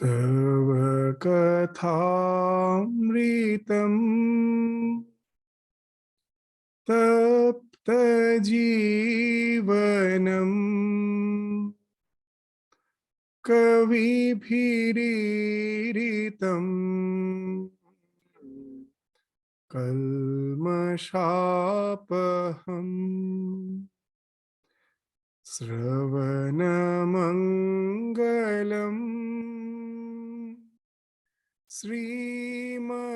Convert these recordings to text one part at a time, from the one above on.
तव कथामृतं तप्तजीवनम् कविभिरीरितं कल्मषापहम् श्रवणमङ्गलम् श्रीमदाततम्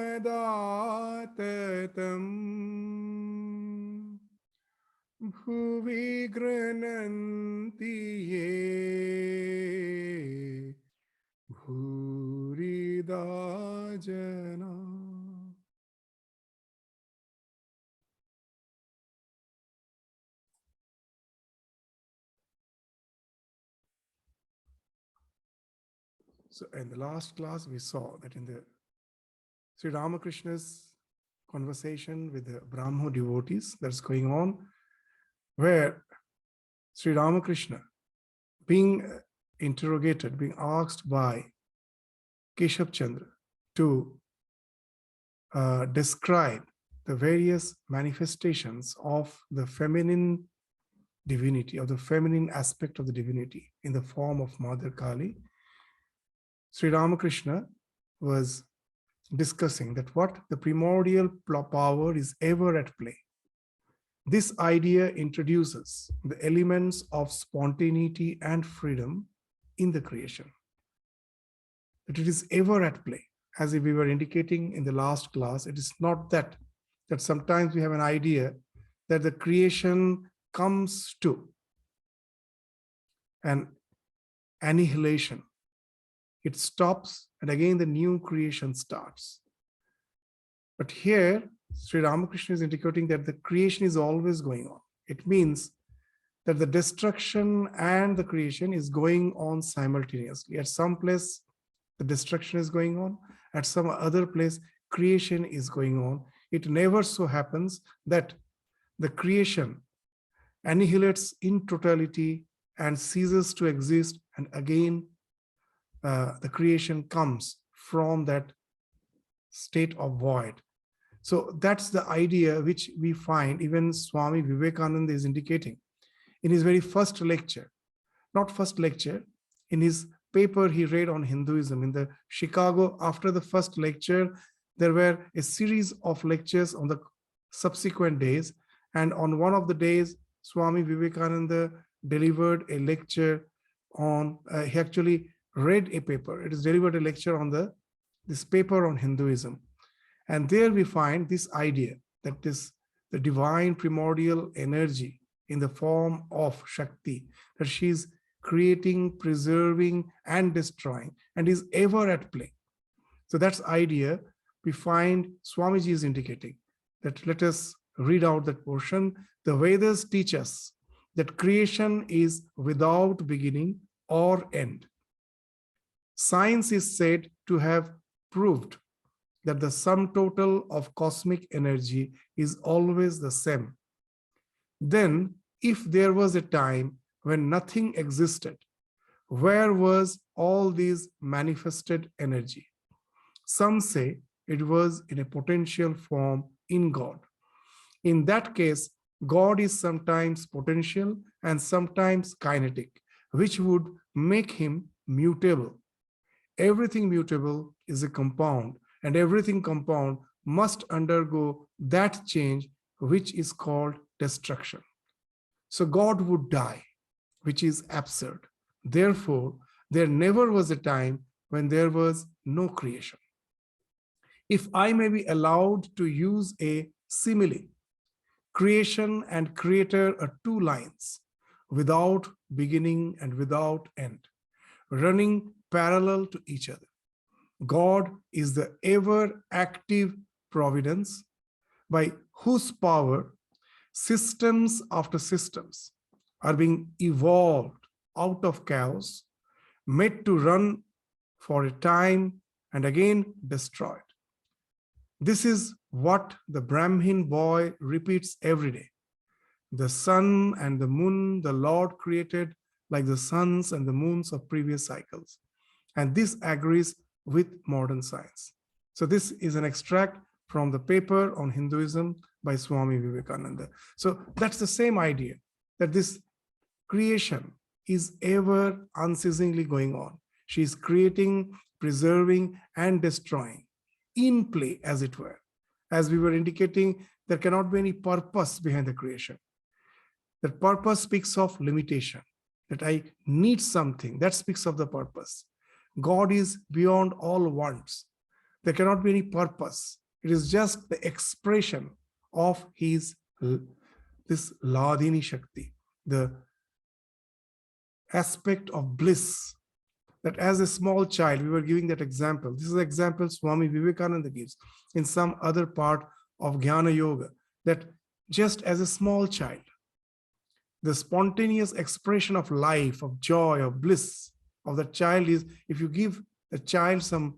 भुवि गृह्णन्ति ये भूरिदा जना. So in the last class, we saw that in the Sri Ramakrishna's conversation with the Brahmo devotees that's going on, where Sri Ramakrishna, being interrogated, being asked by Keshav Chandra to describe the various manifestations of the feminine divinity, of the feminine aspect of the divinity in the form of Mother Kali, Sri Ramakrishna was discussing that what the primordial power is ever at play. This idea introduces the elements of spontaneity and freedom in the creation. That it is ever at play. As we were indicating in the last class, it is not that sometimes we have an idea that the creation comes to an annihilation. It stops and again the new creation starts. But here, Sri Ramakrishna is indicating that the creation is always going on. It means that the destruction and the creation is going on simultaneously. At some place, the destruction is going on. At some other place, creation is going on. It never so happens that the creation annihilates in totality and ceases to exist, and again the creation comes from that state of void. So that's the idea which we find even Swami Vivekananda is indicating in his very first lecture. Not first lecture, in his paper he read on Hinduism in the Chicago. After the first lecture, there were a series of lectures on the subsequent days, and on one of the days Swami Vivekananda delivered a lecture on, he actually read a paper. It is delivered a lecture on this paper on Hinduism. And there we find this idea that the divine primordial energy in the form of Shakti, that she is creating, preserving, and destroying, and is ever at play. So that's idea we find Swamiji is indicating. That let us read out that portion. The Vedas teach us that creation is without beginning or end. Science is said to have proved that the sum total of cosmic energy is always the same. Then, if there was a time when nothing existed, where was all this manifested energy? Some say it was in a potential form in God. In that case, God is sometimes potential and sometimes kinetic, which would make him mutable. Everything mutable is a compound, and everything compound must undergo that change, which is called destruction. So God would die, which is absurd. Therefore, there never was a time when there was no creation. If I may be allowed to use a simile, creation and creator are two lines, without beginning and without end, running parallel to each other. God is the ever-active providence by whose power systems after systems are being evolved out of chaos, made to run for a time and again destroyed. This is what the Brahmin boy repeats every day. The sun and the moon the Lord created like the suns and the moons of previous cycles. And this agrees with modern science. So this is an extract from the paper on Hinduism by Swami Vivekananda. So that's the same idea, that this creation is ever unceasingly going on. She is creating, preserving, and destroying in play, as it were. As we were indicating, there cannot be any purpose behind the creation. That purpose speaks of limitation, that I need something. That speaks of the purpose. God is beyond all wants. There cannot be any purpose. It is just the expression of his, this Ladini Shakti, the aspect of bliss. That as a small child, we were giving that example. This is the example Swami Vivekananda gives in some other part of Jnana Yoga, that just as a small child, the spontaneous expression of life, of joy, of bliss of the child is, if you give the child some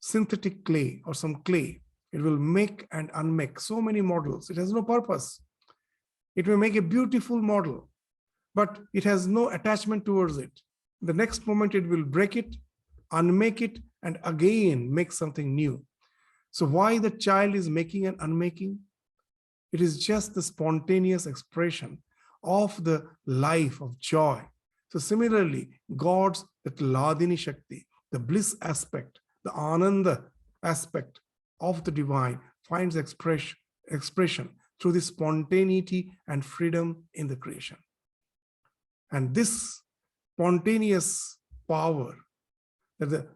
synthetic clay or some clay, it will make and unmake so many models. It has no purpose. It may make a beautiful model, but it has no attachment towards it. The next moment it will break it, unmake it, and again make something new. So why the child is making and unmaking? It is just the spontaneous expression of the life of joy. So similarly, God's that Ladini Shakti, the bliss aspect, the Ananda aspect of the divine finds expression through the spontaneity and freedom in the creation. And this spontaneous power, that the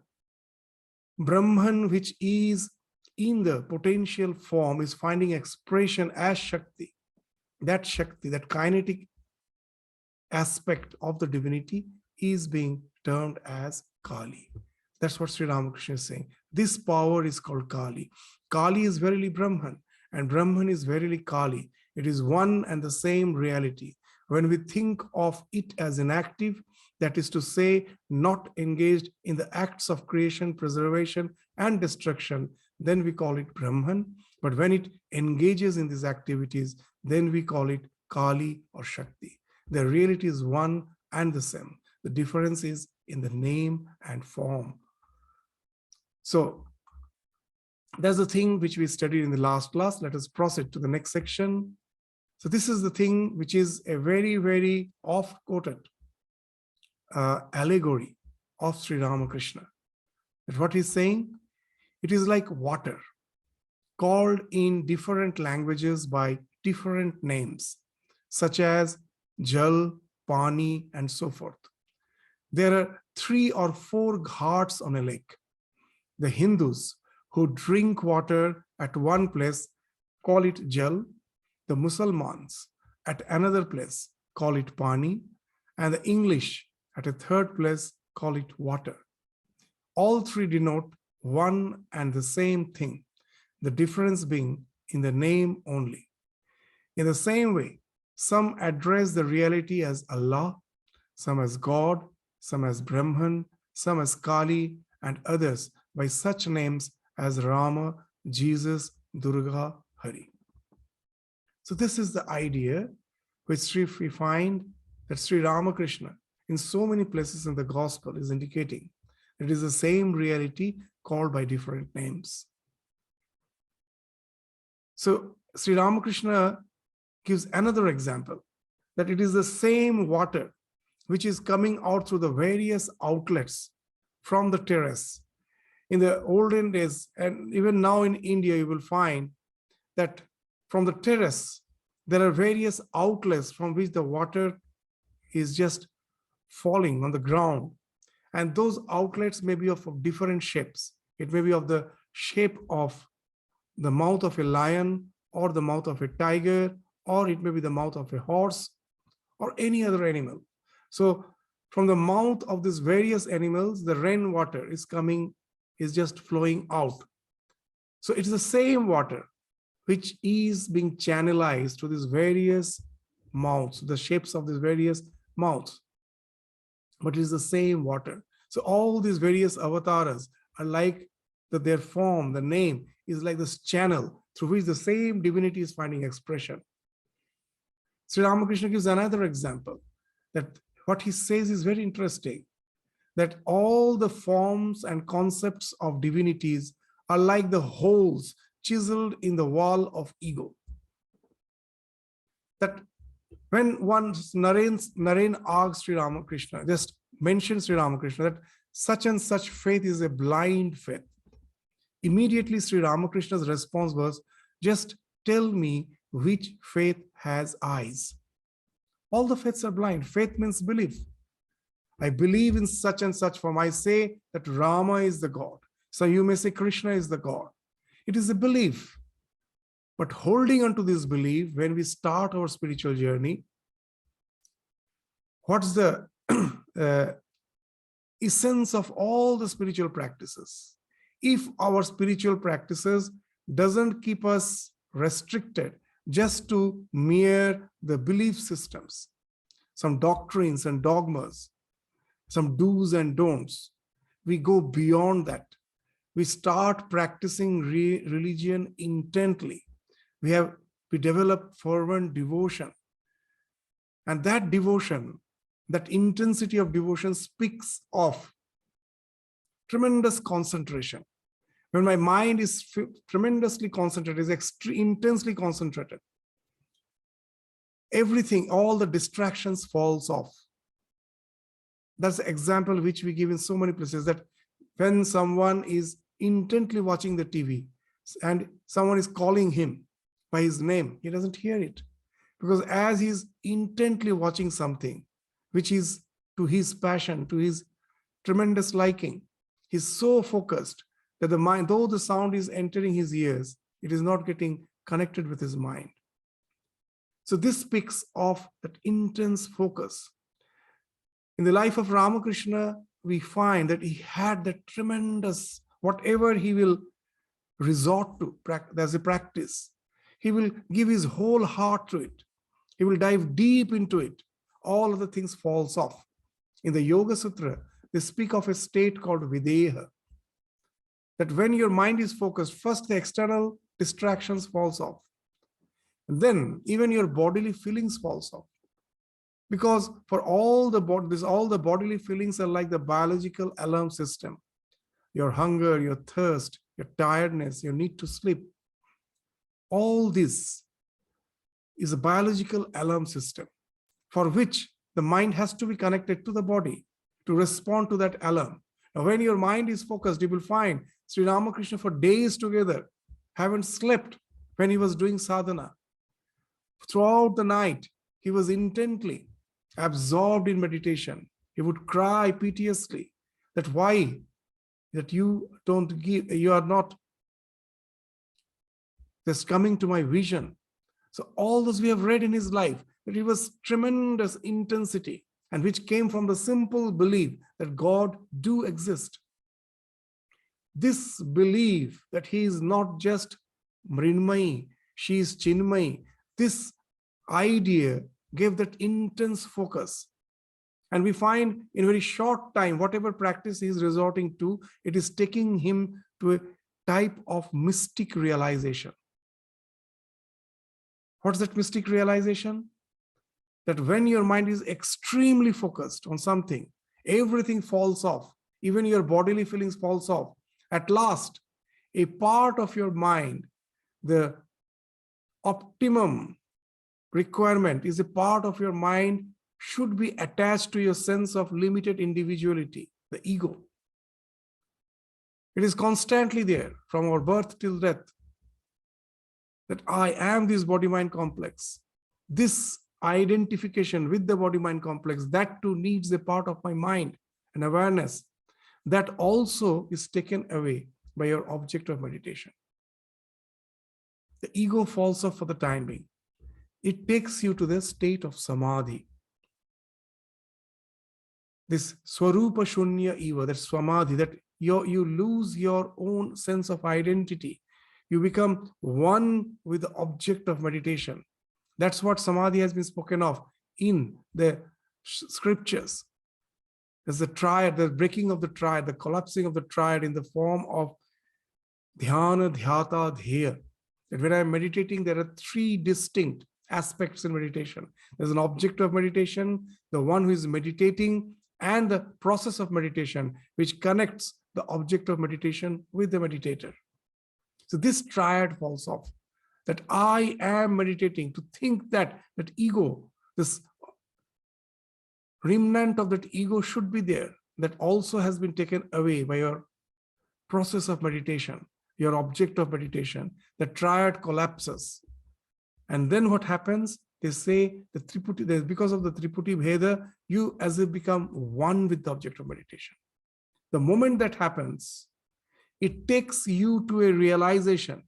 Brahman, which is in the potential form, is finding expression as Shakti. That Shakti, that kinetic aspect of the divinity is being termed as Kali. That's what Sri Ramakrishna is saying. This power is called Kali. Kali is verily Brahman, and Brahman is verily Kali. It is one and the same reality. When we think of it as inactive, that is to say, not engaged in the acts of creation, preservation, and destruction, then we call it Brahman. But when it engages in these activities, then we call it Kali or Shakti. The reality is one and the same. The difference is in the name and form. So that's the thing which we studied in the last class. Let us proceed to the next section. So this is the thing which is a very, very oft-quoted allegory of Sri Ramakrishna. That what he's saying, it is like water, called in different languages by different names, such as Jal, Pani, and so forth. There are 3 or 4 ghats on a lake. The Hindus who drink water at one place call it Jal. The Muslims at another place call it Pani, and the English at a third place call it water. All 3 denote one and the same thing, the difference being in the name only. In the same way, some address the reality as Allah, some as God, some as Brahman, some as Kali, and others by such names as Rama, Jesus, Durga, Hari. So this is the idea which we find that Sri Ramakrishna in so many places in the gospel is indicating. It is the same reality called by different names. So Sri Ramakrishna gives another example, that it is the same water which is coming out through the various outlets from the terrace. In the olden days, and even now in India, you will find that from the terrace, there are various outlets from which the water is just falling on the ground. And those outlets may be of different shapes. It may be of the shape of the mouth of a lion, or the mouth of a tiger, or it may be the mouth of a horse, or any other animal. So from the mouth of these various animals, the rainwater is just flowing out. So it's the same water which is being channelized to these various mouths, the shapes of these various mouths. But it is the same water. So all these various avatars are like that their form, the name is like this channel through which the same divinity is finding expression. Sri Ramakrishna gives another example, that what he says is very interesting, that all the forms and concepts of divinities are like the holes chiseled in the wall of ego. That when once Naren asks Sri Ramakrishna, just mentions Sri Ramakrishna, that such and such faith is a blind faith. Immediately Sri Ramakrishna's response was, just tell me which faith has eyes. All the faiths are blind. Faith means belief. I believe in such and such form. I say that Rama is the God. So you may say Krishna is the God. It is a belief. But holding on to this belief, when we start our spiritual journey, what's the essence of all the spiritual practices? If our spiritual practices doesn't keep us restricted just to mere the belief systems, some doctrines and dogmas, some do's and don'ts, we go beyond that. We start practicing religion intently. We develop fervent devotion. And that devotion, that intensity of devotion speaks of tremendous concentration. When my mind is tremendously concentrated, is intensely concentrated, everything, all the distractions falls off. That's the example which we give in so many places, that when someone is intently watching the TV and someone is calling him by his name, he doesn't hear it. Because as he's intently watching something which is to his passion, to his tremendous liking, he's so focused that the mind, though the sound is entering his ears, it is not getting connected with his mind. So this speaks of that intense focus. In the life of Ramakrishna, we find that he had that tremendous, whatever he will resort to as a practice, he will give his whole heart to it. He will dive deep into it. All other things falls off. In the Yoga Sutra, they speak of a state called Videha. That when your mind is focused, first the external distractions falls off. And then even your bodily feelings falls off. Because for all the bodily feelings are like the biological alarm system. Your hunger, your thirst, your tiredness, your need to sleep. All this is a biological alarm system for which the mind has to be connected to the body to respond to that alarm. Now, when your mind is focused, you will find Sri Ramakrishna for days together haven't slept when he was doing sadhana. Throughout the night, he was intently absorbed in meditation. He would cry piteously that why that you are not just coming to my vision. So all this we have read in his life, that it was tremendous intensity and which came from the simple belief that God do exist. This belief that he is not just Mrinmayi, she is Chinmayi, this idea gave that intense focus. And we find in a very short time, whatever practice he is resorting to, it is taking him to a type of mystic realization. What's that mystic realization? That when your mind is extremely focused on something, everything falls off, even your bodily feelings falls off. At last, a part of your mind, the optimum requirement is a part of your mind should be attached to your sense of limited individuality, the ego. It is constantly there from our birth till death, that I am this body-mind complex. This identification with the body-mind complex, that too needs a part of my mind and awareness. That also is taken away by your object of meditation. The ego falls off for the time being. It takes you to the state of samadhi. This swarupa shunya eva, that samadhi, that you lose your own sense of identity. You become one with the object of meditation. That's what samadhi has been spoken of in the scriptures. There's the triad, the breaking of the triad, the collapsing of the triad in the form of dhyana, dhyata, dheya. That when I'm meditating, there are three distinct aspects in meditation. There's an object of meditation, the one who is meditating, and the process of meditation, which connects the object of meditation with the meditator. So this triad falls off, that I am meditating. To think that ego, this remnant of that ego should be there, that also has been taken away by your process of meditation, your object of meditation. The triad collapses. And then what happens? They say the Triputi, because of the Triputi Bheda, you as if become one with the object of meditation. The moment that happens, it takes you to a realization,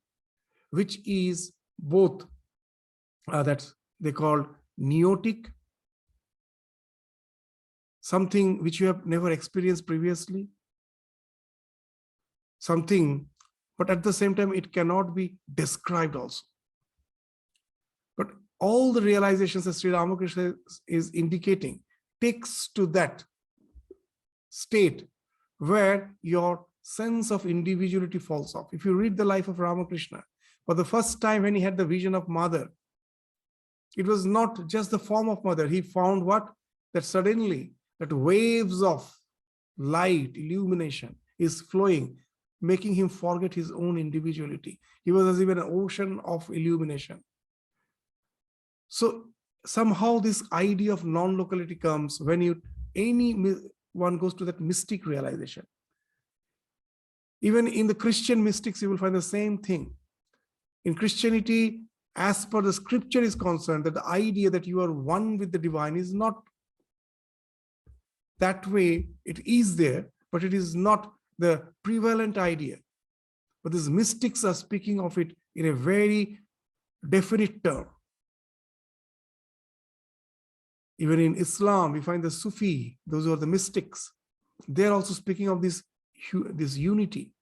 which is both that they call neotic, something which you have never experienced previously, something, but at the same time, it cannot be described also. But all the realizations that Sri Ramakrishna is indicating takes to that state where your sense of individuality falls off. If you read the life of Ramakrishna, for the first time when he had the vision of mother, it was not just the form of mother. He found what? That suddenly that waves of light, illumination is flowing, making him forget his own individuality. He was as if an ocean of illumination. So somehow this idea of non-locality comes when anyone goes to that mystic realization. Even in the Christian mystics, you will find the same thing. In Christianity, as per the scripture is concerned, that the idea that you are one with the divine is not that way. It is there, but it is not the prevalent idea. But these mystics are speaking of it in a very definite term. Even in Islam, we find the Sufi, those who are the mystics, they're also speaking of this unity.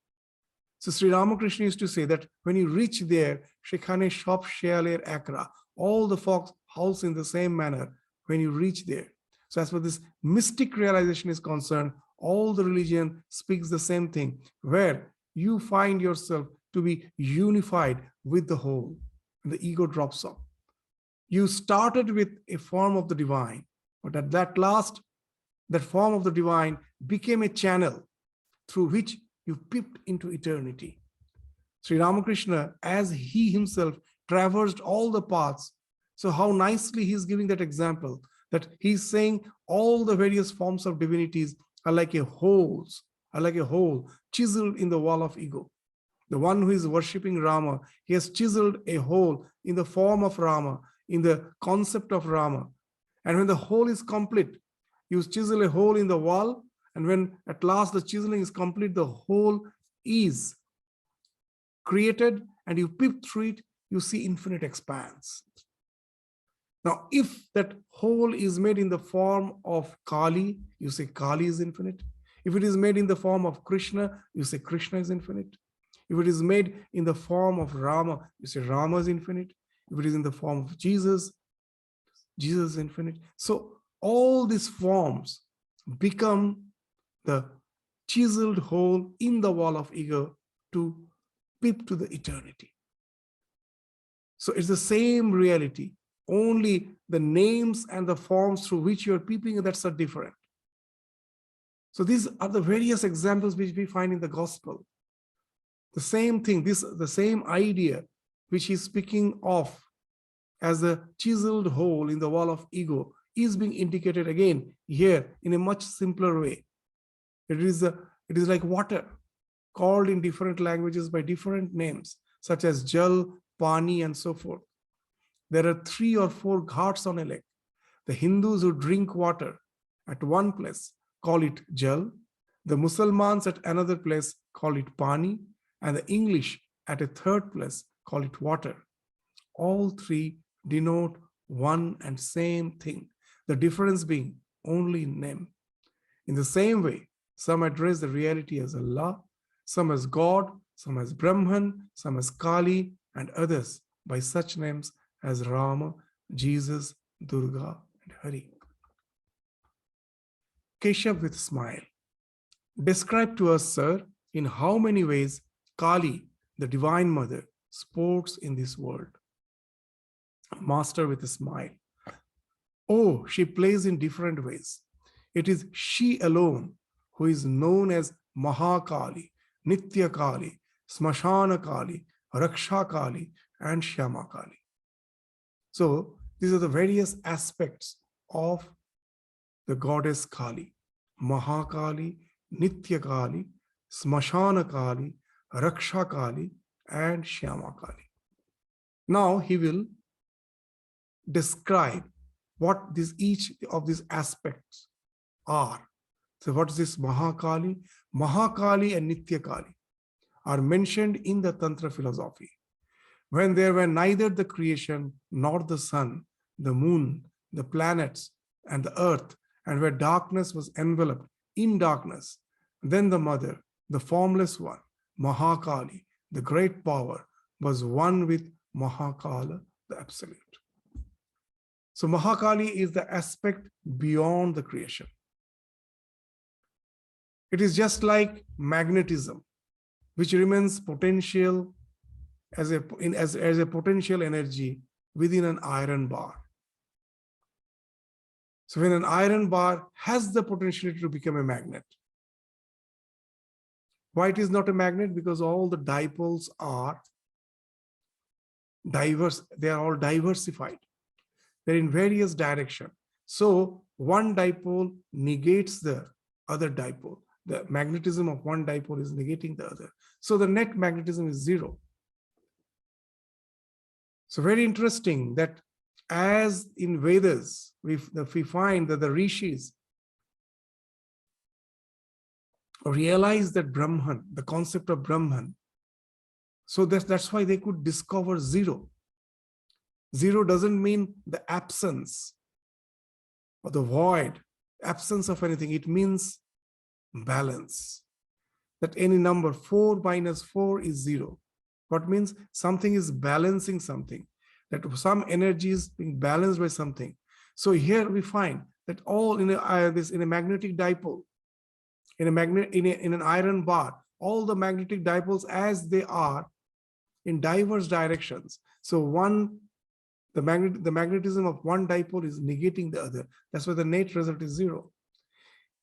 So Sri Ramakrishna used to say that when you reach there, Shekhane Shop Shealer Akra, all the folks house in the same manner when you reach there. So as far as this mystic realization is concerned, all the religion speaks the same thing, where you find yourself to be unified with the whole, and the ego drops off. You started with a form of the divine, but at that last, that form of the divine became a channel through which you peeped into eternity. Sri Ramakrishna, as he himself traversed all the paths, so how nicely he's giving that example, that he's saying all the various forms of divinities are like a hole chiseled in the wall of ego. The one who is worshipping Rama, he has chiseled a hole in the form of Rama, in the concept of Rama. And when the hole is complete, you chisel a hole in the wall, and when at last the chiseling is complete, the hole is created, and you peep through it, you see infinite expanse. Now, if that hole is made in the form of Kali, you say Kali is infinite. If it is made in the form of Krishna, you say Krishna is infinite. If it is made in the form of Rama, you say Rama is infinite. If it is in the form of Jesus, Jesus is infinite. So all these forms become the chiseled hole in the wall of ego to peep to the eternity. So it's the same reality, only the names and the forms through which you're peeping, that's are different. So these are the various examples which we find in the gospel. The same thing, the same idea which he's speaking of as a chiseled hole in the wall of ego is being indicated again here in a much simpler way. It is like water, called in different languages by different names, such as Jal, Pani, and so forth. There are 3 or 4 ghats on a lake. The Hindus who drink water at one place call it Jal, the Musalmans at another place call it Pani, and the English at a third place call it water. All 3 denote one and same thing, the difference being only in name. In the same way, some address the reality as Allah, some as God, some as Brahman, some as Kali, and others by such names as Rama, Jesus, Durga, and Hari. Keshav with a smile. Describe to us, sir, in how many ways Kali, the Divine Mother, sports in this world. Master with a smile. Oh, she plays in different ways. It is she alone who is known as Mahakali, Nitya Kali, Smashana Kali, Raksha Kali, and Shyama Kali. So these are the various aspects of the goddess Kali: Mahakali, Nitya Kali, Smashana Kali, Raksha Kali, and Shyama Kali. Now he will describe what each of these aspects are. So what is this Mahakali? Mahakali and Nitya Kali are mentioned in the Tantra philosophy. When there were neither the creation nor the sun, the moon, the planets, and the earth, and where darkness was enveloped in darkness, then the mother, the formless one, Mahakali, the great power, was one with Mahakala, the absolute. So Mahakali is the aspect beyond the creation. It is just like magnetism, which remains potential as a potential energy within an iron bar. So when an iron bar has the potentiality to become a magnet, why it is not a magnet? Because all the dipoles are diverse. They are all diversified. They're in various directions. So one dipole negates the other dipole. The magnetism of one dipole is negating the other. So the net magnetism is zero. So very interesting that as in Vedas, we find that the rishis realize that Brahman, the concept of Brahman, so that's why they could discover zero. Zero doesn't mean the absence or the void, absence of anything. It means balance. That any number, 4 minus 4 is 0. What means something is balancing something, that some energy is being balanced by something. So here we find that all in a magnetic dipole, in an iron bar, all the magnetic dipoles as they are in diverse directions. So the magnetism of one dipole is negating the other. That's why the net result is 0.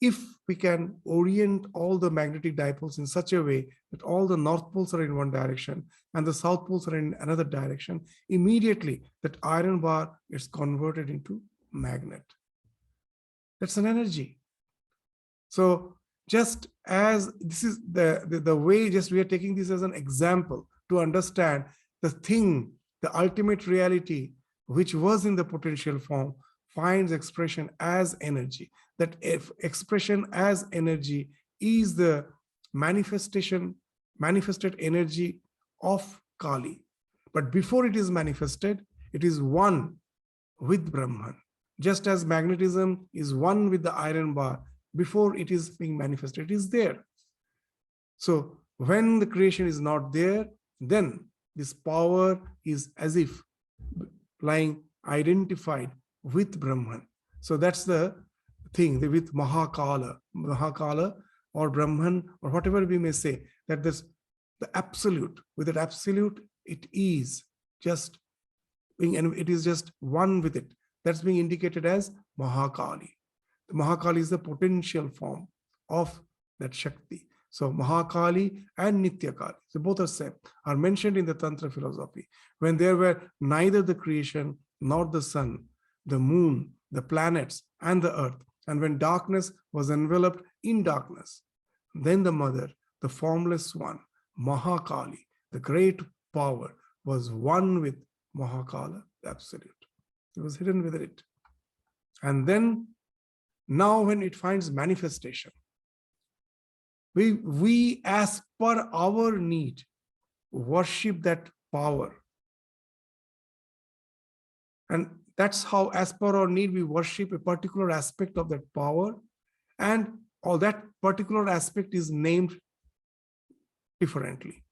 If we can orient all the magnetic dipoles in such a way that all the north poles are in one direction and the south poles are in another direction, immediately that iron bar is converted into magnet. That's an energy. So just as this is the way, just we are taking this as an example to understand the thing, the ultimate reality, which was in the potential form, finds expression as energy. That if expression as energy is the manifested energy of Kali. But before it is manifested, it is one with Brahman. Just as magnetism is one with the iron bar, before it is being manifested, it is there. So when the creation is not there, then this power is as if lying identified with Brahman. So that's the thing with Mahakala or Brahman or whatever we may say, that this the absolute, with that absolute, it is just being, and it is just one with it. That's being indicated as Mahakali. The Mahakali is the potential form of that Shakti. So Mahakali and Nitya Kali, so both are same, are mentioned in the Tantra philosophy. When there were neither the creation nor the sun, the moon, the planets, and the earth, and when darkness was enveloped in darkness, then the mother, the formless one, Mahakali, the great power, was one with Mahakala, the absolute. It was hidden within it. And then, now when it finds manifestation, we as per our need, worship that power. And that's how, as per our need, we worship a particular aspect of that power, and all that particular aspect is named differently.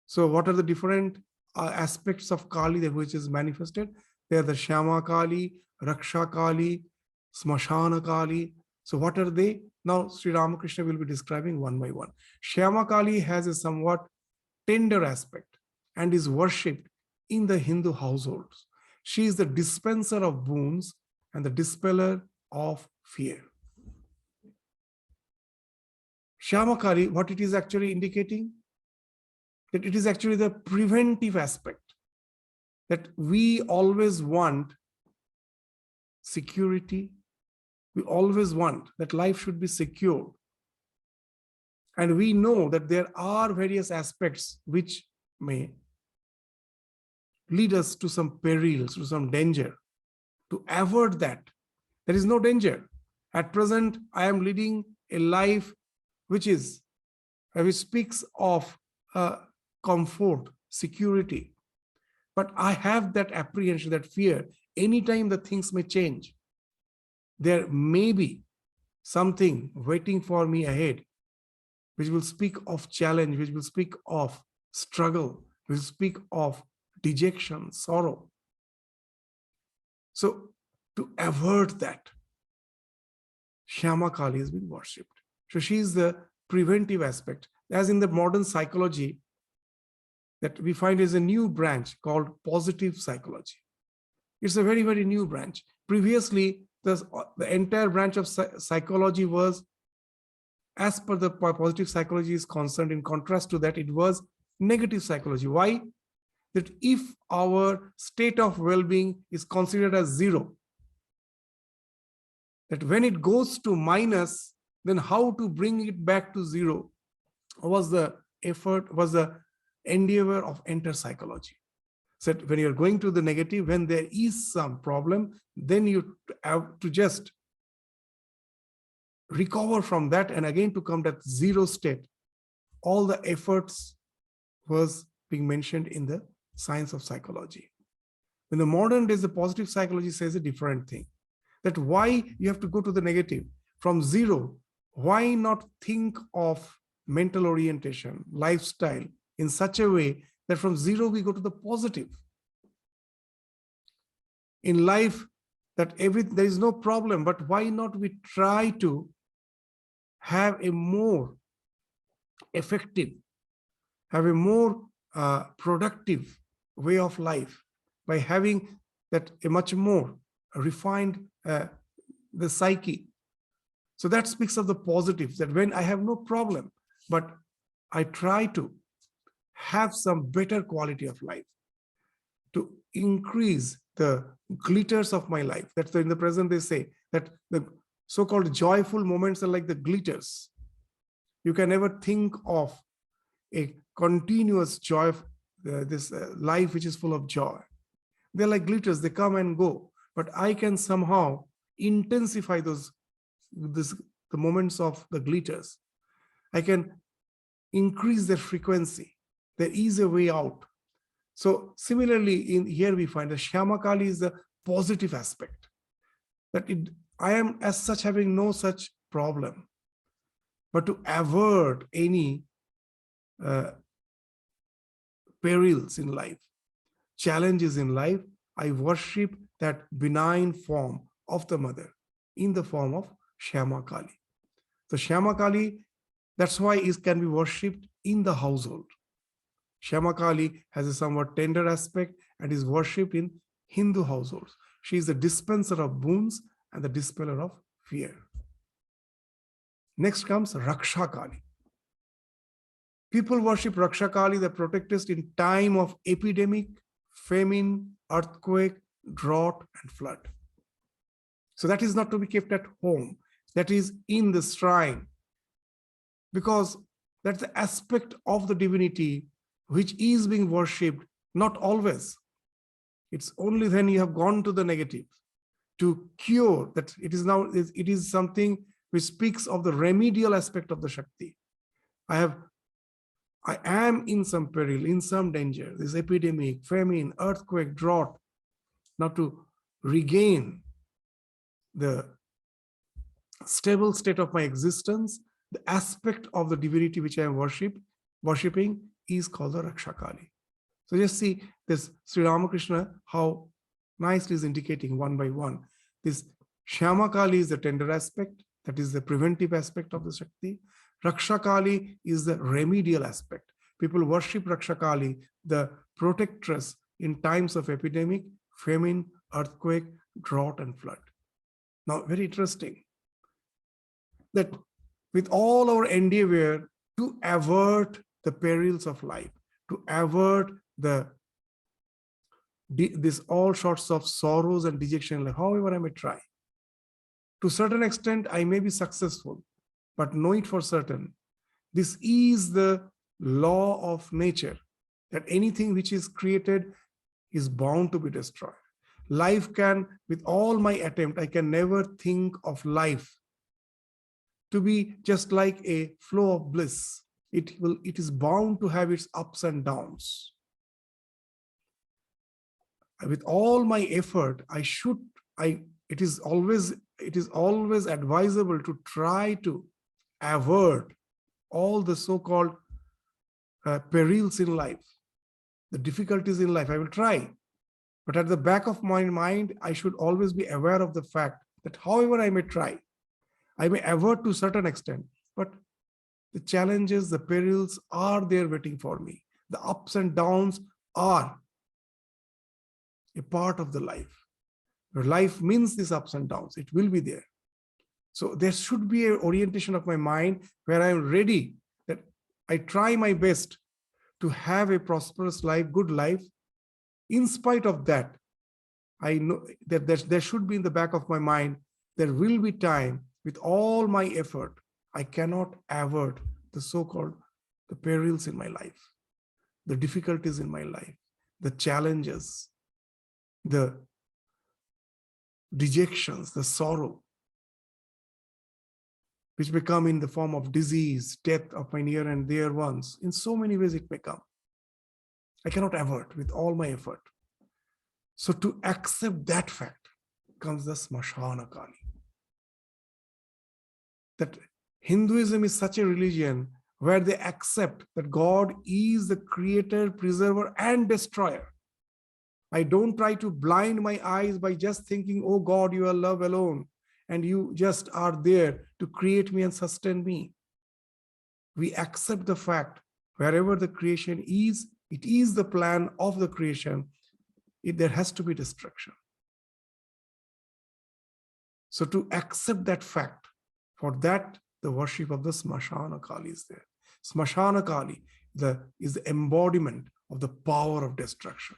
So what are the different aspects of Kali which is manifested? They are the Shyama Kali, Raksha Kali, Smashana Kali. So what are they? Now Sri Ramakrishna will be describing one by one. Shyama Kali has a somewhat tender aspect and is worshipped in the Hindu households. She is the dispenser of boons and the dispeller of fear. Shyamakali, what it is actually indicating? That it is actually the preventive aspect. That we always want security. We always want that life should be secure. And we know that there are various aspects which may lead us to some perils, to some danger. To avoid that, there is no danger. At present, I am leading a life which speaks of comfort, security. But I have that apprehension, that fear. Anytime the things may change, there may be something waiting for me ahead, which will speak of challenge, which will speak of struggle, which will speak of dejection, sorrow. So to avert that, Shyamakali has been worshipped. So she is the preventive aspect. As in the modern psychology, that we find is a new branch called positive psychology. It's a very, very new branch. Previously, the entire branch of psychology was, as per the positive psychology is concerned, in contrast to that, it was negative psychology. Why? That if our state of well-being is considered as zero, that when it goes to minus, then how to bring it back to zero was the effort, was the endeavor of entire psychology. So when you're going to the negative, when there is some problem, then you have to just recover from that and again to come to that zero state. All the efforts was being mentioned in the science of psychology. In the modern days, the positive psychology says a different thing. That why you have to go to the negative from zero? Why not think of mental orientation, lifestyle in such a way that from zero we go to the positive? In life, that there is no problem, but why not we try to have a more effective, have a more productive way of life by having that a much more refined the psyche. So that speaks of the positives, that when I have no problem, but I try to have some better quality of life, to increase the glitters of my life. That's in the present they say that the so-called joyful moments are like the glitters. You can never think of a continuous joy, this life which is full of joy. They're like glitters, they come and go. But I can somehow intensify the moments of the glitters. I can increase their frequency. There is a way out. So similarly, in here we find the Shyamakali is the positive aspect. That I am as such having no such problem. But to avert any perils in life, challenges in life, I worship that benign form of the mother in the form of Shyamakali. So Shyamakali, that's why it can be worshipped in the household. Shyamakali has a somewhat tender aspect and is worshipped in Hindu households. She is the dispenser of boons and the dispeller of fear. Next comes Rakshakali. People worship Rakshakali, the protectress, in time of epidemic, famine, earthquake, drought, and flood. So that is not to be kept at home. That is in the shrine. Because that's the aspect of the divinity which is being worshipped, not always. It's only when you have gone to the negative to cure that it is something which speaks of the remedial aspect of the Shakti. I am in some peril, in some danger, this epidemic, famine, earthquake, drought. Now to regain the stable state of my existence, the aspect of the divinity which I am worshipping is called the Rakshakali. So just see this Sri Ramakrishna, how nicely is indicating one by one. This Shyamakali is the tender aspect, that is the preventive aspect of the Shakti. Rakshakali is the remedial aspect. People worship Rakshakali, the protectress in times of epidemic, famine, earthquake, drought, and flood. Now, very interesting that with all our endeavor to avert the perils of life, to avert this all sorts of sorrows and dejection, like however I may try. To a certain extent, I may be successful, but know it for certain. This is the law of nature, that anything which is created is bound to be destroyed. Life can, with all my attempt, I can never think of life to be just like a flow of bliss. It is bound to have its ups and downs. With all my effort, it is always advisable to try to avert all the so-called perils in life, the difficulties in life. I will try, but at the back of my mind, I should always be aware of the fact that however I may try, I may avert to a certain extent, but the challenges, the perils are there waiting for me. The ups and downs are a part of the life. Your life means these ups and downs. It will be there. So there should be an orientation of my mind where I am ready, that I try my best to have a prosperous life, good life. In spite of that, I know that there should be in the back of my mind, there will be time with all my effort, I cannot avert the so-called the perils in my life, the difficulties in my life, the challenges, the dejections, the sorrow, which may come in the form of disease, death of my near and dear ones. In so many ways it may come. I cannot avert with all my effort. So to accept that fact comes the Smashana Kali. That Hinduism is such a religion where they accept that God is the creator, preserver, and destroyer. I don't try to blind my eyes by just thinking, oh God, you are love alone, and you just are there to create me and sustain me. We accept the fact wherever the creation is, it is the plan of the creation. There has to be destruction. So to accept that fact, for that, the worship of the Smashana Kali is there. Smashana Kali is the embodiment of the power of destruction.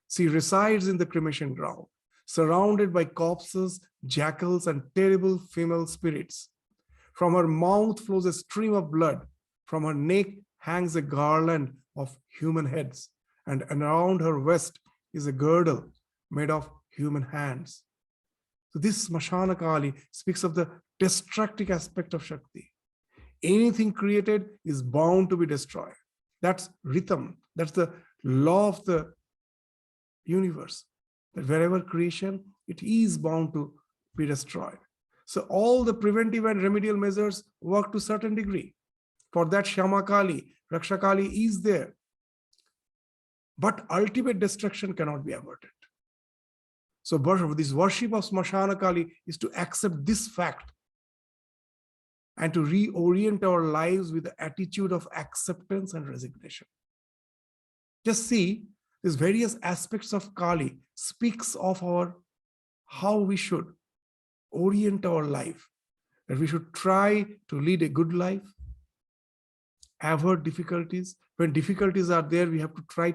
She resides in the cremation ground, surrounded by corpses, jackals, and terrible female spirits. From her mouth flows a stream of blood. From her neck hangs a garland of human heads, and around her waist is a girdle made of human hands. So this Smashana Kali speaks of the destructive aspect of Shakti. Anything created is bound to be destroyed. That's rhythm. That's the law of the universe. That wherever creation, it is bound to be destroyed. So all the preventive and remedial measures work to a certain degree. For that, Shama Kali, Raksha Kali is there. But ultimate destruction cannot be averted. So this worship of Smashana Kali is to accept this fact and to reorient our lives with the attitude of acceptance and resignation. Just see, these various aspects of Kali speaks of how we should orient our life, that we should try to lead a good life, avert difficulties. When difficulties are there, we have to try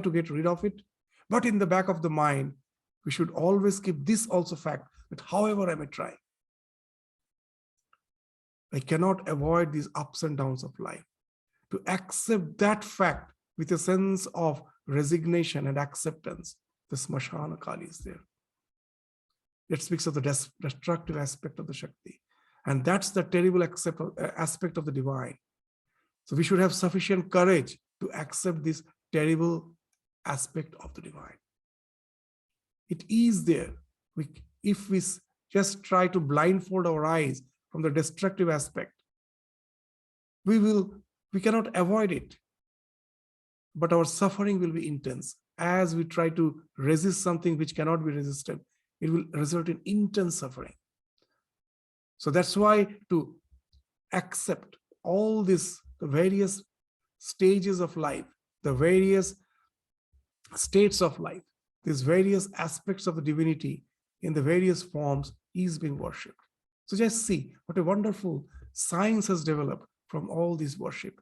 to get rid of it. But in the back of the mind, we should always keep this also fact, that however I may try, I cannot avoid these ups and downs of life. To accept that fact with a sense of resignation and acceptance, the Smashana Kali is there. It speaks of the destructive aspect of the Shakti. And that's the terrible aspect of the divine. So we should have sufficient courage to accept this terrible aspect of the divine. It is there. If we just try to blindfold our eyes from the destructive aspect, we cannot avoid it. But our suffering will be intense. As we try to resist something which cannot be resisted, it will result in intense suffering. So that's why to accept all this, the various stages of life, the various states of life, these various aspects of the divinity in the various forms is being worshipped. So just see what a wonderful science has developed from all this worship.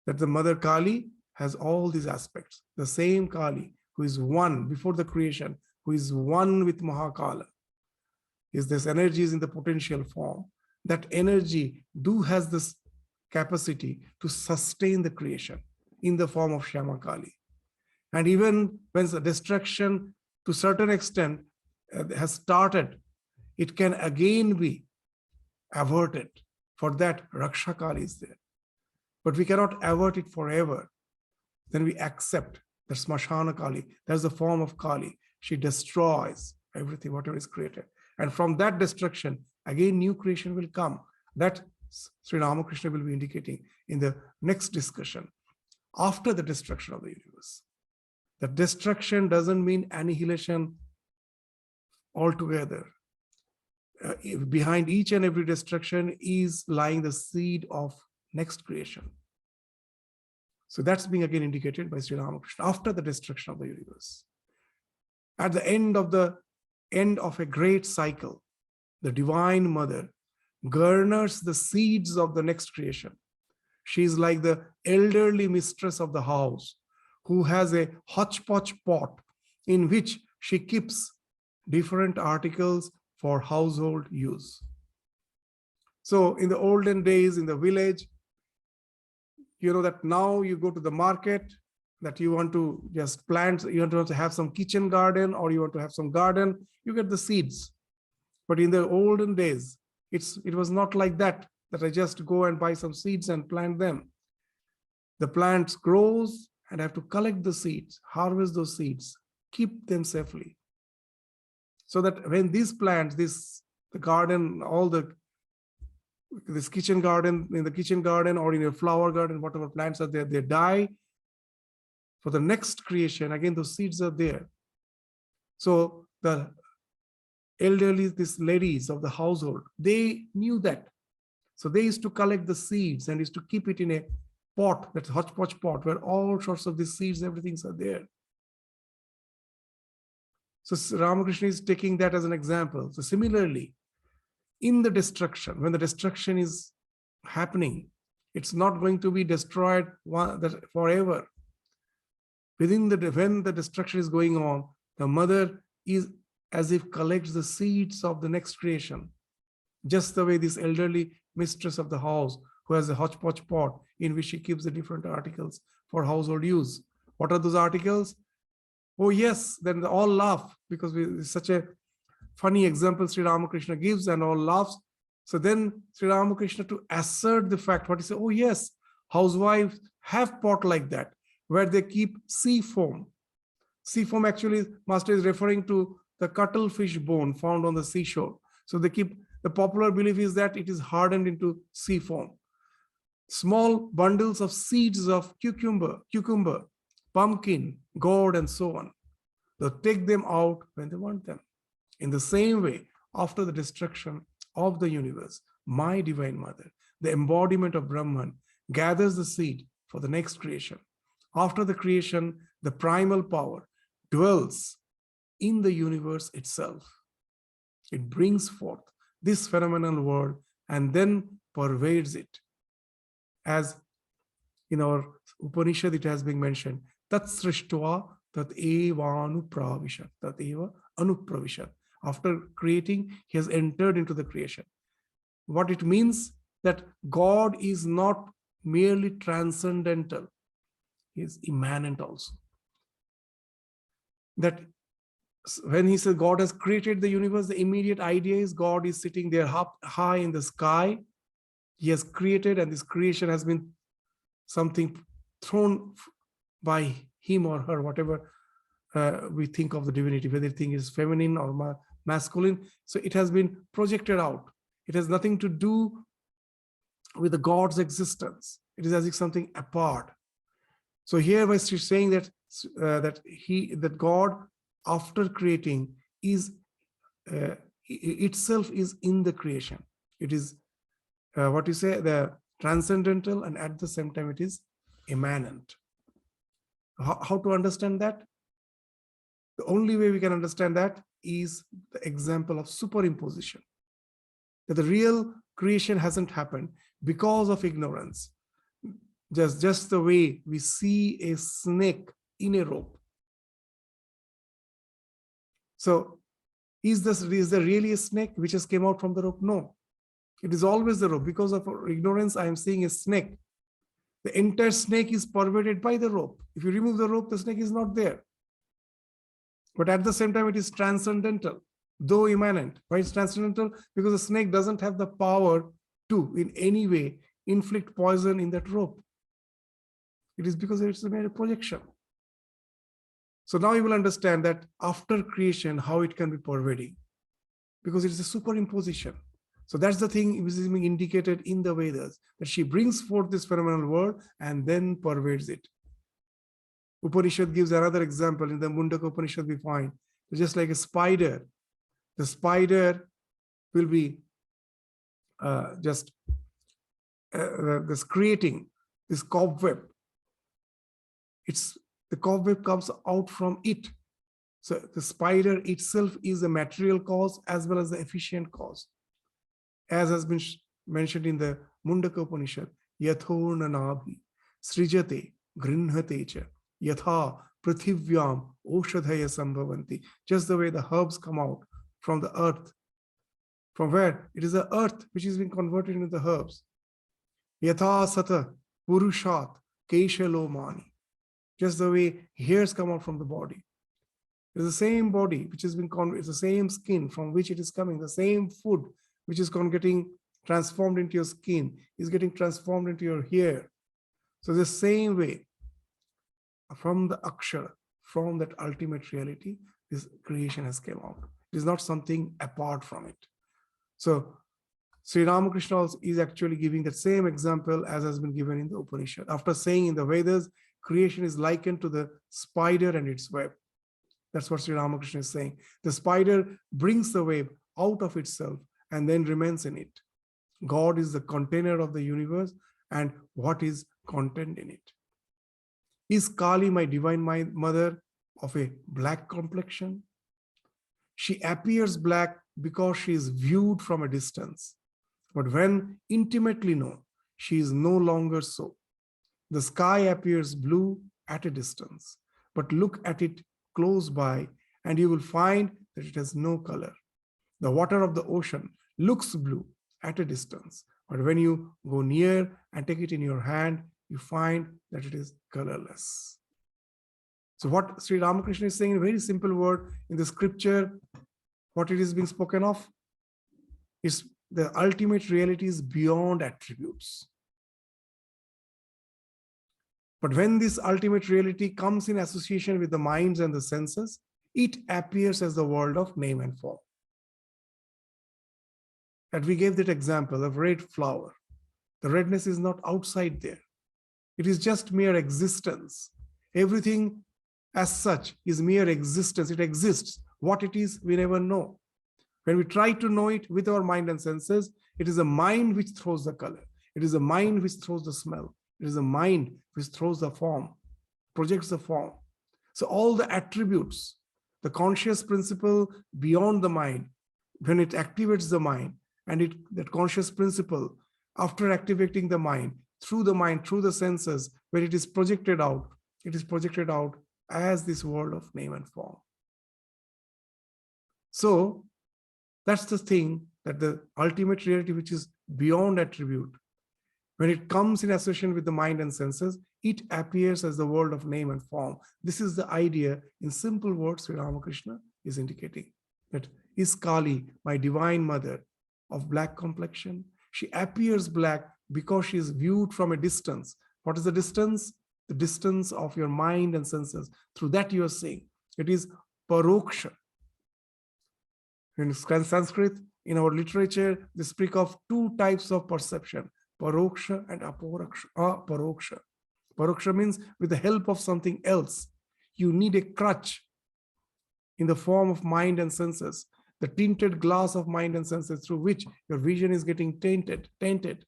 That the Mother Kali has all these aspects. The same Kali who is one before the creation, who is one with Mahakala, is this energy is in the potential form. That energy has this capacity to sustain the creation in the form of Shyama Kali. And even when the destruction to certain extent has started, it can again be averted. For that, Raksha Kali is there. But we cannot avert it forever. Then we accept that Smashana Kali, that's the form of Kali. She destroys everything, whatever is created. And from that destruction, again, new creation will come. That Sri Ramakrishna will be indicating in the next discussion after the destruction of the universe. The destruction doesn't mean annihilation altogether. Behind each and every destruction is lying the seed of next creation. So that's being again indicated by Sri Ramakrishna after the destruction of the universe. At the end of a great cycle, the Divine Mother garners the seeds of the next creation. She is like the elderly mistress of the house who has a hodgepodge pot in which she keeps different articles for household use. So in the olden days in the village, you know that now you go to the market, that you want to just plant, you want to have some kitchen garden or you want to have some garden, you get the seeds. But in the olden days, it was not like that I just go and buy some seeds and plant them. The plants grows and I have to collect the seeds, harvest those seeds, keep them safely. So that when these plants, the garden, this kitchen garden, in the kitchen garden or in a flower garden, whatever plants are there, they die. For the next creation, again, those seeds are there. So the elderly, these ladies of the household, they knew that. So they used to collect the seeds and used to keep it in a pot, that hodgepodge pot, where all sorts of these seeds, everything's are there. So Ramakrishna is taking that as an example. So similarly, in the destruction, when the destruction is happening, it's not going to be destroyed forever. When the destruction is going on, the mother is as if collects the seeds of the next creation, just the way this elderly mistress of the house who has a hodgepodge pot in which she keeps the different articles for household use. What are those articles? Oh yes, then they all laugh because it's such a funny example Sri Ramakrishna gives and all laughs. So then Sri Ramakrishna, to assert the fact, what he said, oh yes, housewives have pot like that, where they keep sea foam. Sea foam actually, Master is referring to the cuttlefish bone found on the seashore. So they keep, the popular belief is that it is hardened into sea foam. Small bundles of seeds of cucumber, pumpkin, gourd, and so on. They'll take them out when they want them. In the same way, after the destruction of the universe, my Divine Mother, the embodiment of Brahman, gathers the seed for the next creation. After the creation, the primal power dwells in the universe itself. It brings forth this phenomenal world and then pervades it. As in our Upanishad, it has been mentioned, Tat Srishtva Tat Eva Anupravishat. Tat Eva Anupravishat. After creating, he has entered into the creation. What it means that God is not merely transcendental, he is immanent also. That when he says God has created the universe, the immediate idea is God is sitting there high in the sky. He has created, and this creation has been something thrown by him or her, whatever we think of the divinity, whether the thing is feminine or masculine. So it has been projected out. It has nothing to do with the God's existence. It is as if something apart. So here by saying that that God, after creating, is itself is in the creation. It is what you say, the transcendental, and at the same time it is immanent. How to understand that? The only way we can understand that is the example of superimposition. That the real creation hasn't happened because of ignorance. Just the way we see a snake in a rope. So is there really a snake which has came out from the rope? No. It is always the rope. Because of ignorance, I am seeing a snake. The entire snake is pervaded by the rope. If you remove the rope, the snake is not there. But at the same time, it is transcendental, though immanent. Why it's transcendental? Because the snake doesn't have the power to, in any way, inflict poison in that rope. It is because it's a mere projection. So now you will understand that after creation, how it can be pervading. Because it is a superimposition. So that's the thing which is being indicated in the Vedas, that she brings forth this phenomenal world and then pervades it. Upanishad gives another example. In the Mundaka Upanishad we find, just like a spider, the spider will be this creating this cobweb. The cobweb comes out from it. So the spider itself is a material cause as well as the efficient cause. As has been mentioned in the Mundaka Upanishad, yathorna nabhi srijate grinhate cha yatha prithivyam oshadhaya sambhavanti. Just the way the herbs come out from the earth. From where? It is the earth which is being converted into the herbs. Yatha sata purushat keshalomani. Just the way hairs come out from the body. It is the same body which has been converted, it's the same skin from which it is coming, the same food which is getting transformed into your skin, is getting transformed into your hair. So the same way, from the akshara, from that ultimate reality, this creation has come out. It is not something apart from it. So Sri Ramakrishna is actually giving that same example as has been given in the Upanishad. After saying in the Vedas, creation is likened to the spider and its web. That's what Sri Ramakrishna is saying. The spider brings the web out of itself and then remains in it. God is the container of the universe and what is content in it. Is Kali, my divine mother, of a black complexion? She appears black because she is viewed from a distance. But when intimately known, she is no longer so. The sky appears blue at a distance, but look at it close by and you will find that it has no color. The water of the ocean looks blue at a distance, but when you go near and take it in your hand, you find that it is colorless. So what Sri Ramakrishna is saying in a very simple word in the scripture, what it is being spoken of is the ultimate reality is beyond attributes. But when this ultimate reality comes in association with the minds and the senses, it appears as the world of name and form. And we gave that example of red flower. The redness is not outside there. It is just mere existence. Everything as such is mere existence. It exists. What it is, we never know. When we try to know it with our mind and senses, it is a mind which throws the color. It is a mind which throws the smell. It is a mind which throws the form, projects the form. So all the attributes, the conscious principle beyond the mind, when it activates the mind, and that conscious principle, after activating the mind, through the senses, where it is projected out as this world of name and form. So that's the thing, that the ultimate reality, which is beyond attribute, when it comes in association with the mind and senses, it appears as the world of name and form. This is the idea in simple words Sri Ramakrishna is indicating. That is Kali, my divine mother, of black complexion. She appears black because she is viewed from a distance. What is the distance? The distance of your mind and senses. Through that you are seeing. It is paroksha. In Sanskrit, in our literature, they speak of two types of perception, paroksha and aparoksha. Paroksha means with the help of something else. You need a crutch in the form of mind and senses, the tinted glass of mind and senses through which your vision is getting tainted.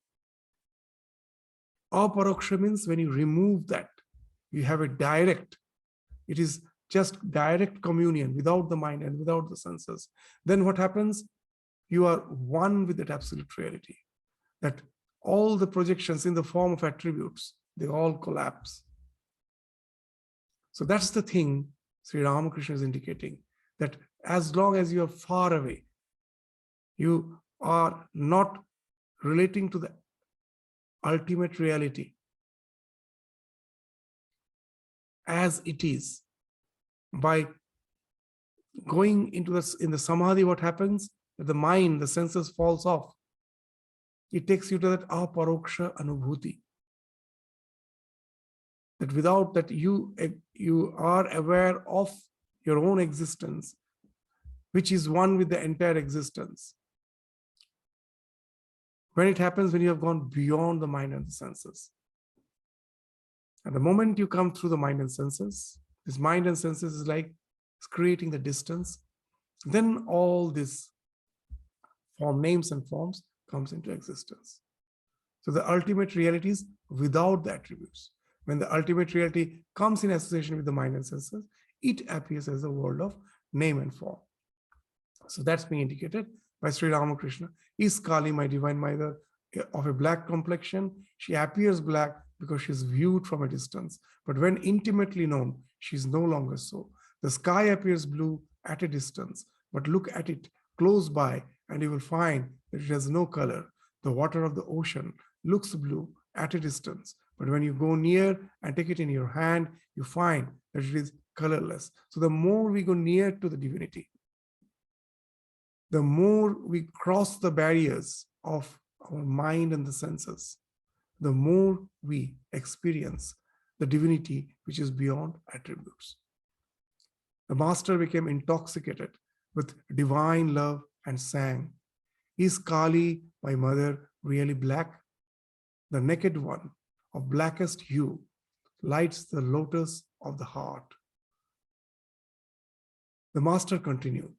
Aparoksha means when you remove that, you have a direct, it is just direct communion without the mind and without the senses. Then what happens? You are one with that absolute reality. that all the projections in the form of attributes, they all collapse. So that's the thing Sri Ramakrishna is indicating, that as long as you are far away, you are not relating to the ultimate reality as it is. By going into in the samadhi, what happens? That the mind, the senses falls off. It takes you to that aparoksha anubhuti. That without that, you are aware of your own existence, which is one with the entire existence. When it happens, when you have gone beyond the mind and the senses. And the moment you come through the mind and senses, this mind and senses is like it's creating the distance. Then all this form, names and forms comes into existence. So the ultimate reality is without the attributes. When the ultimate reality comes in association with the mind and senses, it appears as a world of name and form. So that's being indicated by Sri Ramakrishna. Is Kali, my divine mother, of a black complexion? She appears black because she's viewed from a distance. But when intimately known, she's no longer so. The sky appears blue at a distance, but look at it close by and you will find that it has no color. The water of the ocean looks blue at a distance, but when you go near and take it in your hand, you find that it is colorless. So the more we go near to the divinity, the more we cross the barriers of our mind and the senses, the more we experience the divinity which is beyond attributes. The master became intoxicated with divine love and sang, "Is Kali, my mother, really black? The naked one of blackest hue lights the lotus of the heart." The master continued,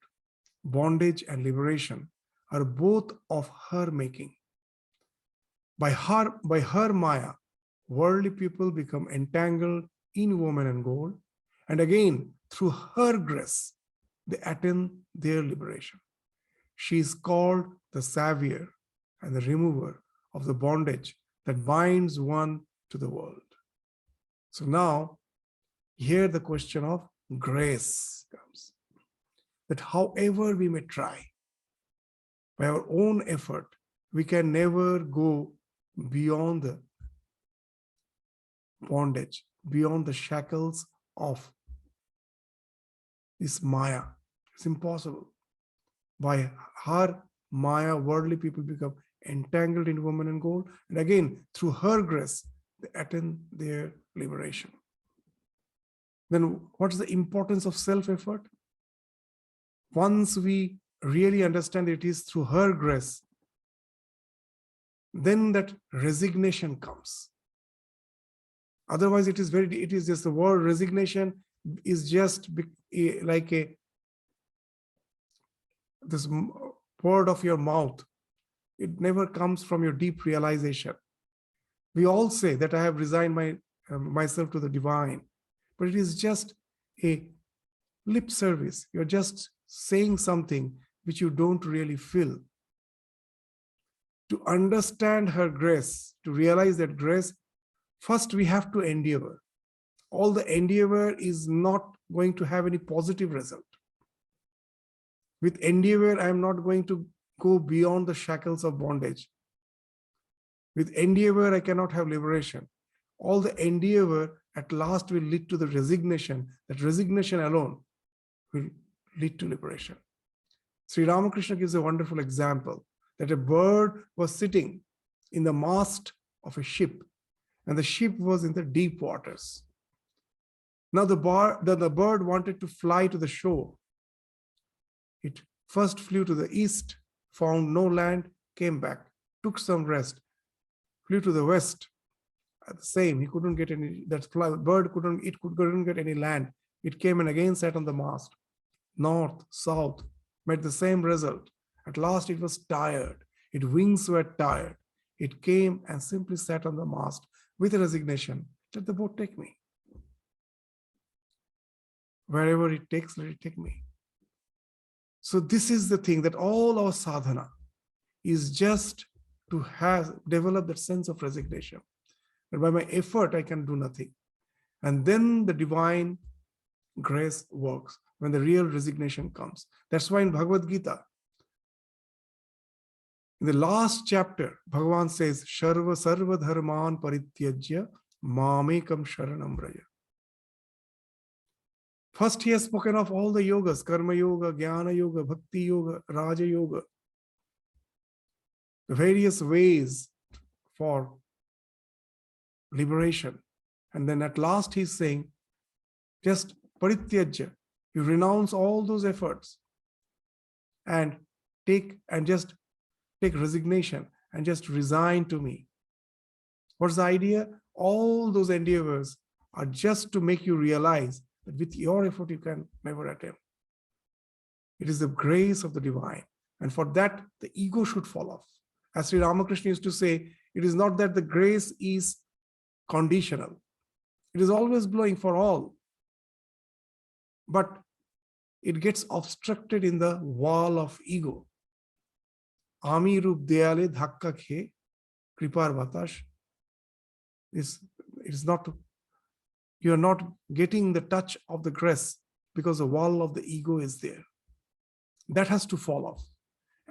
"Bondage and liberation are both of her making. By her Maya, worldly people become entangled in woman and gold, and again, through her grace, they attain their liberation. She is called the savior and the remover of the bondage that binds one to the world." So now, here the question of grace comes. That however we may try, by our own effort, we can never go beyond the bondage, beyond the shackles of this Maya. It's impossible. By her Maya, worldly people become entangled in woman and gold, and again, through her grace, they attain their liberation. Then what is the importance of self-effort? Once we really understand it is through her grace, then that resignation comes. Otherwise, it is just the word resignation is just like this word of your mouth. It never comes from your deep realization. We all say that I have resigned myself to the divine, but it is just a lip service. You're just saying something which you don't really feel. To understand her grace, to realize that grace, first we have to endeavor. All the endeavor is not going to have any positive result. With endeavor, I am not going to go beyond the shackles of bondage. With endeavor, I cannot have liberation. All the endeavor at last will lead to the resignation. That resignation alone will lead to liberation. Sri Ramakrishna gives a wonderful example that a bird was sitting in the mast of a ship, and the ship was in the deep waters. Now the bird wanted to fly to the shore. It first flew to the east, found no land, came back, took some rest, flew to the west. At the same, he couldn't get any. Bird couldn't get any land. It came and again sat on the mast. North, south, met the same result. At last, it was tired. Its wings were tired. It came and simply sat on the mast with a resignation. Let the boat take me. Wherever it takes, let it take me. So this is the thing, that all our sadhana is just to develop that sense of resignation. That by my effort, I can do nothing. And then the divine grace works when the real resignation comes. That's why in Bhagavad Gita, in the last chapter, Bhagavan says, Sharva Sarva Dharman Parityajya Mamekam Sharanam Braja. First, he has spoken of all the yogas, Karma Yoga, Jnana Yoga, Bhakti Yoga, Raja Yoga, the various ways for liberation. And then at last he's saying, just Parityajya, you renounce all those efforts and just take resignation and just resign to me. What's the idea? All those endeavors are just to make you realize that with your effort, you can never attain. It is the grace of the divine. And for that, the ego should fall off. As Sri Ramakrishna used to say, it is not that the grace is conditional. It is always blowing for all. But it gets obstructed in the wall of ego. Ami rup deyale dhakka khe kripar batash. It's not, you are not getting the touch of the grace because the wall of the ego is there. That has to fall off.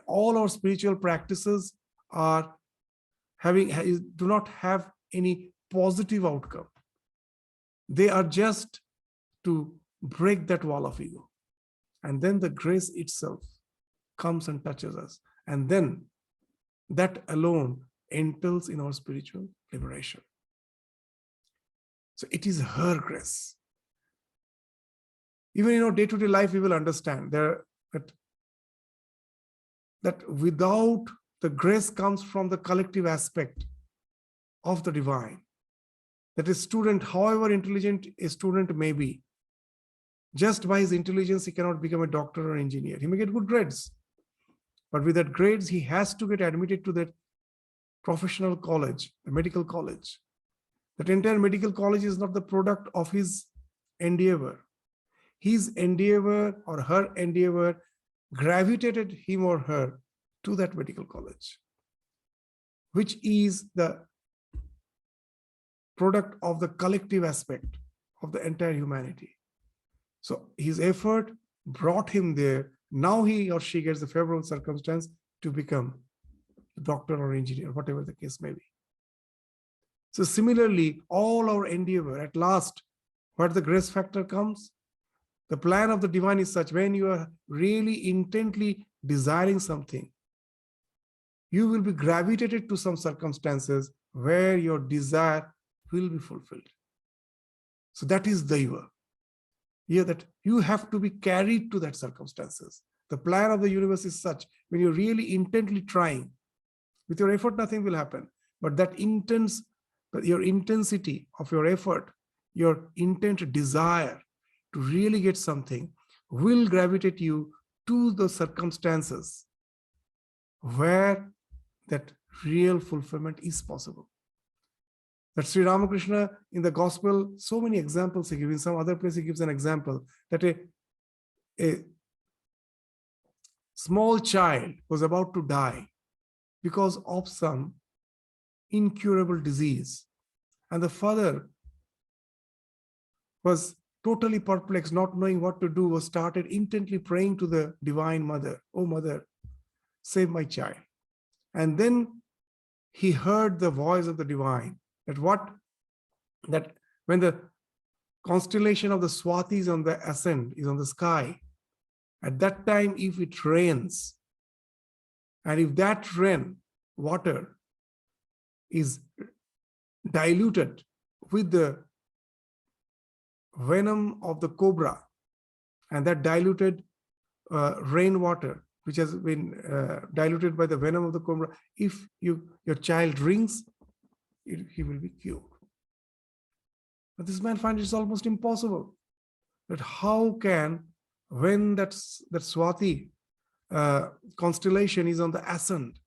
All our spiritual practices do not have any positive outcome. They are just to break that wall of ego. And then the grace itself comes and touches us. And then that alone entails in our spiritual liberation. So it is her grace. Even in our day-to-day life, we will understand that without the grace comes from the collective aspect of the divine. That a student, however intelligent a student may be, just by his intelligence, he cannot become a doctor or engineer. He may get good grades, but with that grades, he has to get admitted to that professional college, the medical college. That entire medical college is not the product of his endeavor. His endeavor or her endeavor gravitated him or her to that medical college, which is the product of the collective aspect of the entire humanity. So his effort brought him there. Now he or she gets the favorable circumstance to become a doctor or engineer, whatever the case may be. So similarly, all our endeavor, at last, where the grace factor comes, the plan of the divine is such, when you are really intently desiring something, you will be gravitated to some circumstances where your desire will be fulfilled. So that is daiva. Here that you have to be carried to that circumstances. The plan of the universe is such, when you're really intently trying, with your effort, nothing will happen. But your intensity of your effort, your intent desire to really get something will gravitate you to the circumstances where that real fulfillment is possible. That Sri Ramakrishna in the gospel, so many examples he gives. In some other place he gives an example that a small child was about to die because of some incurable disease. And the father was totally perplexed, not knowing what to do, was started intently praying to the divine mother, "Oh mother, save my child." And then he heard the voice of the divine, that when the constellation of the Swati is on the ascent, is on the sky, at that time, if it rains, and if that rain water is diluted with the venom of the cobra, and that diluted rainwater, which has been diluted by the venom of the cobra, if your child drinks, he will be cured. But this man finds it's almost impossible. That how can, when that Swati constellation is on the ascent,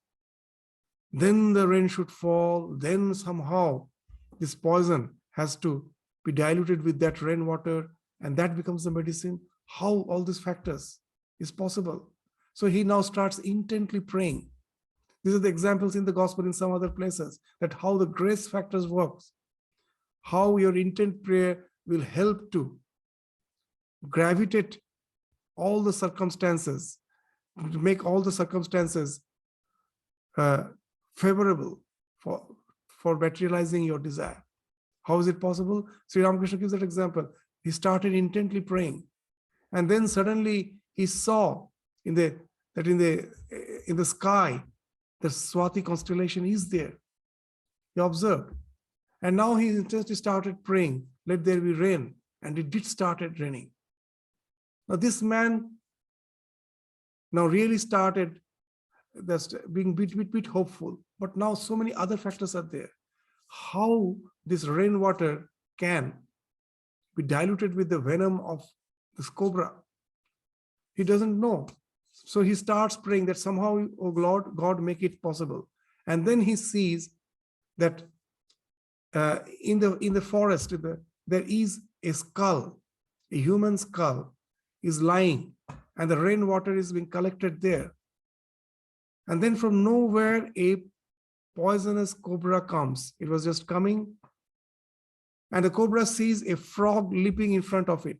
then the rain should fall, then somehow this poison has to be diluted with that rainwater, and that becomes the medicine. How all these factors is possible? So he now starts intently praying These are the examples in the gospel in some other places, that how the grace factors works, how your intent prayer will help to gravitate all the circumstances, to make all the circumstances favorable for materializing your desire. How is it possible? Sri Ramakrishna gives that example. He started intently praying, and then suddenly he saw in the sky, the Swati constellation is there. He observed, and now he just started praying, let there be rain, and it did started raining. Now this man now really started being bit hopeful, but now so many other factors are there. How this rainwater can be diluted with the venom of this cobra, he doesn't know. So he starts praying that somehow, oh Lord, God, make it possible. And then he sees that in the forest, there is a skull, a human skull is lying, and the rainwater is being collected there. And then from nowhere, a poisonous cobra comes. It was just coming, and the cobra sees a frog leaping in front of it.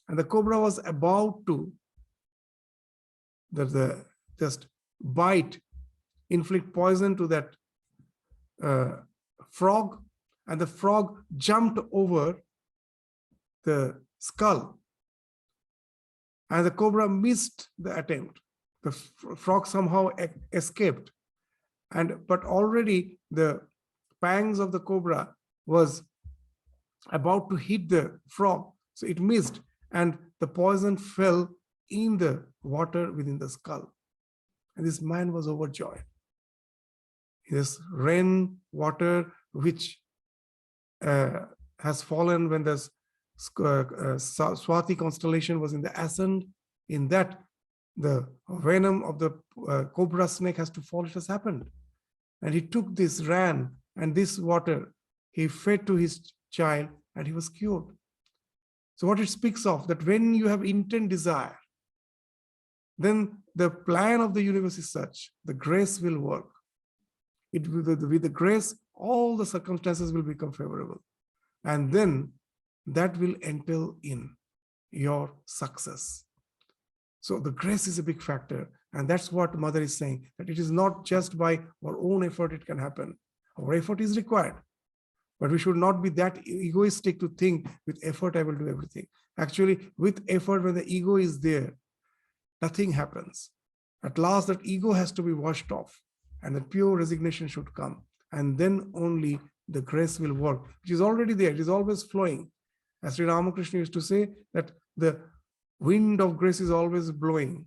And the cobra was about to just bite, inflict poison to that frog, and the frog jumped over the skull, and the cobra missed the attempt. The frog somehow escaped, but already the fangs of the cobra was about to hit the frog, so it missed, and the poison fell in the water within the skull. And this man was overjoyed. This rain water, which has fallen when the Swati constellation was in the ascent, in that the venom of the cobra snake has to fall. It has happened. And he took this, ran, and this water he fed to his child, and he was cured. So what it speaks of, that when you have intent desire, then the plan of the universe is such, the grace will work. With the grace, all the circumstances will become favorable. And then that will entail in your success. So the grace is a big factor. And that's what Mother is saying, that it is not just by our own effort it can happen. Our effort is required. But we should not be that egoistic to think with effort I will do everything. Actually, with effort, when the ego is there, nothing happens. At last, that ego has to be washed off, and the pure resignation should come. And then only the grace will work, which is already there. It is always flowing. As Sri Ramakrishna used to say, that the wind of grace is always blowing.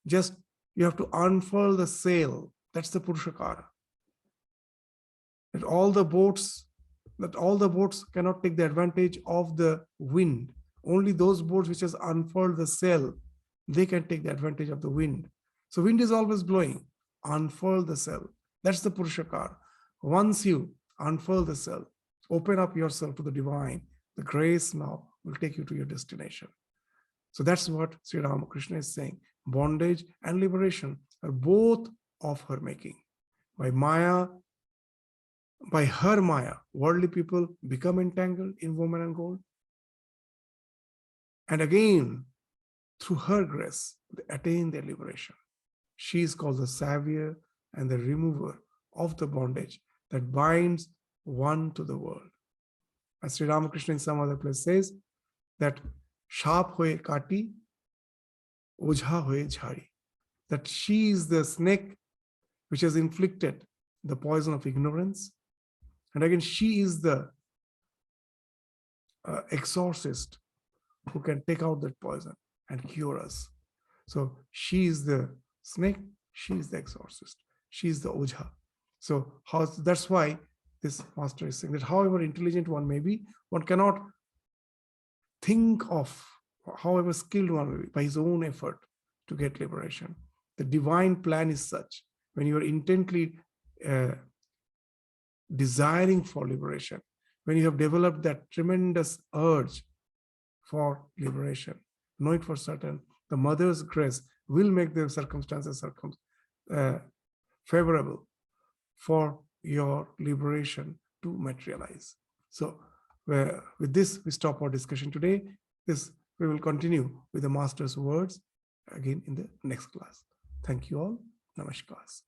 Just you have to unfurl the sail. That's the Purushakara. That all the boats cannot take the advantage of the wind. Only those boats which has unfurled the sail, they can take the advantage of the wind. So wind is always blowing. Unfurl the sail. That's the Purushakara. Once you unfurl the sail, open up yourself to the divine, the grace now will take you to your destination. So that's what Sri Ramakrishna is saying. Bondage and liberation are both of her making. By Maya, by her Maya, worldly people become entangled in woman and gold. And again, through her grace, they attain their liberation. She is called the savior and the remover of the bondage that binds one to the world. As Sri Ramakrishna in some other place says, that sharp hoye kati, ojha hoye jhari. That she is the snake which has inflicted the poison of ignorance. And again, she is the exorcist who can take out that poison and cure us. So she is the snake, she is the exorcist, she is the ojha. So that's why this master is saying that however intelligent one may be, one cannot think of, however skilled one may be, by his own effort to get liberation. The divine plan is such, when you are intently desiring for liberation, when you have developed that tremendous urge for liberation, know it for certain, the mother's grace will make the circumstances favorable for your liberation to materialize. So with this, we stop our discussion today. We will continue with the master's words again in the next class. Thank you all. Namaskar.